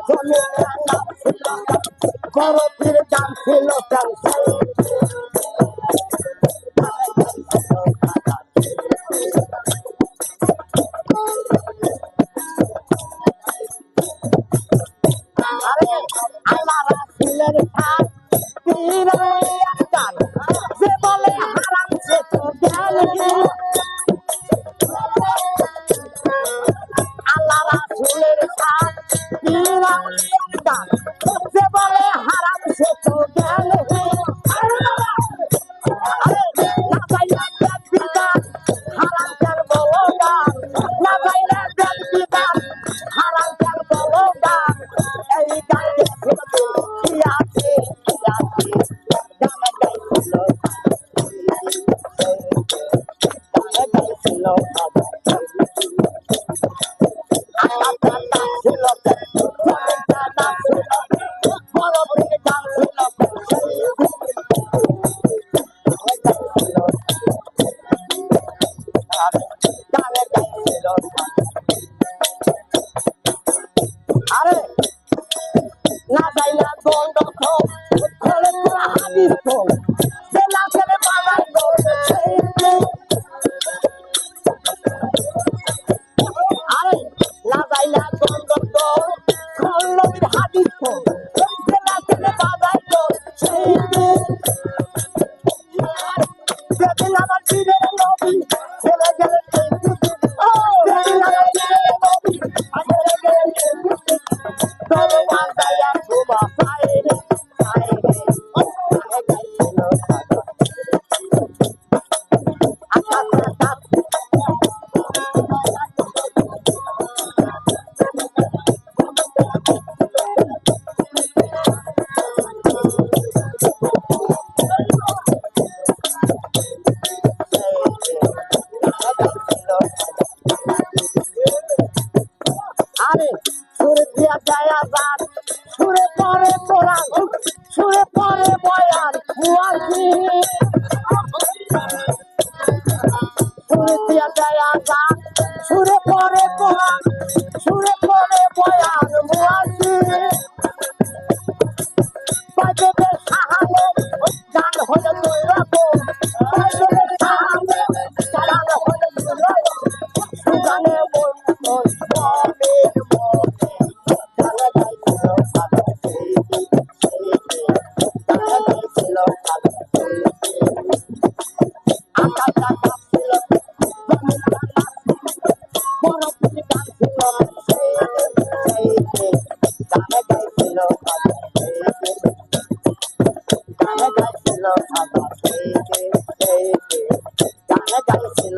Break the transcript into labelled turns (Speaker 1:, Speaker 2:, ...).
Speaker 1: জমিনের নাম ছিল বরফের দাম ছিল আল্লাহ রাসূলের সাথ যে বলে হারাম সে তো জ্ঞান আল্লাহ রাসূলের সাথ যে বলে হারাম সে তো জ্ঞান হারাম কেন বলো গান না পাইলে বিধান হারাম কেন বলো গান এই গান আরে না যাইলা গন্ড খোলে তোরা হাদিস খোল সে লাখের বাজার করবে আরে না যাইলা গন্ড খোল নবীর হাদিস খোল সে লাখের বাজার করবে যেদিন আমার দিনের নবী ছেড়ে গেলেন যেদিন আমার দিনের নবী ছেড়ে গেলেন আরে সুরে দিয়া যায় আজান সুরে পরে কোরআন সুরে পরে বয়ান মুয়াজ্জিন সুরে দিয়া যায় আজান সুরে পরে কোরআন সুরে পরে বয়ান মুয়াজ্জিন বাজবে সাহালে গান হলো দুই রকম বাজবে সাহালে গান হলো দুই রকম সুগানে মন ছিল